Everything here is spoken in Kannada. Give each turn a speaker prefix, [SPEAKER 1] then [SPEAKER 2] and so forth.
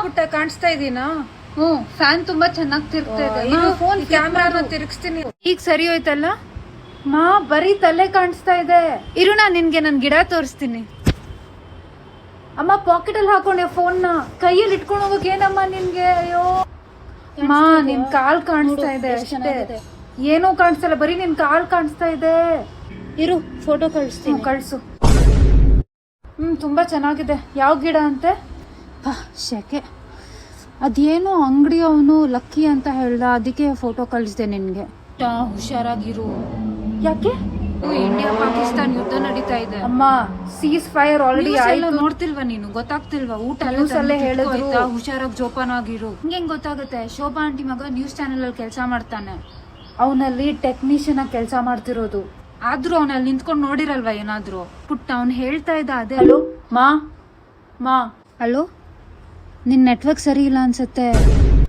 [SPEAKER 1] ಪುಟ್ಟ ಕಾಣಿಸ್ತಾ ಇದೀನಾ?
[SPEAKER 2] ಫ್ಯಾನ್ ತುಂಬಾ ಚೆನ್ನಾಗಿ ತಿರ್ಗ್ತಾ ಇದೆ.
[SPEAKER 1] ಫೋನ್ ಕ್ಯಾಮ್ರಾನ ತಿರುಗಿಸ್ತೀನಿ.
[SPEAKER 2] ಈಗ ಸರಿ ಹೋಯ್ತಲ್ಲ ಮಾ? ಬರೀ ತಲೆ ಕಾಣಿಸ್ತಾ ಇದೆ. ಇರು ನಾ ನಿನ್ಗೆ ನನ್ ಗಿಡ ತೋರಿಸ್ತೀನಿ. ಅಮ್ಮ ಪಾಕೆಟ್ ಅಲ್ಲಿ ಹಾಕೊಂಡೆ ಫೋನ್ ನ. ಕೈಯಲ್ಲಿ ಇಟ್ಕೊಂಡು ಹೋಗಕ್ ಏನಮ್ಮ ನಿನ್ಗೆ? ಅಯ್ಯೋ ಮಾ, ನಿನ್ ಕಾಲ್ ಕಾಣಿಸ್ತಾ ಇದೆ ಅಷ್ಟೇ, ಏನೋ ಕಾಣಿಸ್ತಲ್ಲ, ಬರೀ ನಿನ್ ಕಾಲ್ ಕಾಣಿಸ್ತಾ ಇದೆ.
[SPEAKER 1] ಇರು ಫೋಟೋ ಕಳಿಸ್ತೀನಿ.
[SPEAKER 2] ಕಳ್ಸು. ತುಂಬಾ ಚೆನ್ನಾಗಿದೆ. ಯಾವ ಗಿಡ ಅಂತೆ? ಶೆಕೆ. ಅದೇನೋ ಅಂಗಡಿ ಅವನು ಲಕ್ಕಿ ಅಂತ ಹೇಳ್ದ, ಅದಕ್ಕೆ ಫೋಟೋ ಕಳಿಸ್ದೆ ನಿನ್ಗೆ.
[SPEAKER 1] ಹುಷಾರಾಗಿರು.
[SPEAKER 2] ಯಾಕೆ?
[SPEAKER 1] ಇಂಡಿಯಾ ಪಾಕಿಸ್ತಾನ್ ಯುದ್ಧ ನಡೀತಾ ಇದೆ
[SPEAKER 2] ಅಮ್ಮ. ಸೀಸ್ ಫೈರ್ ಆಲ್ರೆಡಿ ಆಯ್ತು.
[SPEAKER 1] ನೋಡ್ತಿಲ್ವಾ ನೀನು? ಗೊತ್ತಾಗ್ತಿಲ್ವಾ? ಊಟ
[SPEAKER 2] ಅಲ್ಲೇ ಹೇಳಿದ್ರು.
[SPEAKER 1] ಹುಷಾರಾಗಿ ಜೋಪಾನಾಗಿರು.
[SPEAKER 2] ಹಿಂಗೇನ್ ಗೊತ್ತಾಗುತ್ತೆ? ಶೋಭಾ ಆಂಟಿ ಮಗ ನ್ಯೂಸ್ ಚಾನೆಲ್ ಅಲ್ಲಿ ಕೆಲಸ ಮಾಡ್ತಾನೆ. ಅವನಲ್ಲಿ ಟೆಕ್ನಿಷಿಯನ್ ಆಗಿ ಕೆಲಸ ಮಾಡ್ತಿರೋದು.
[SPEAKER 1] ಆದ್ರೂ ಅವನಲ್ಲಿ ನಿಂತ್ಕೊಂಡು ನೋಡಿರಲ್ವಾ ಏನಾದ್ರು?
[SPEAKER 2] ಪುಟ್ಟ ಅವ್ನು ಹೇಳ್ತಾ ಇದ್ದ ಅದೇ. ಹಲೋ ಮಾ. ಹಲೋ, ನಿನ್ ನೆಟ್ವರ್ಕ್ ಸರಿ ಇಲ್ಲ ಅನ್ಸುತ್ತೆ.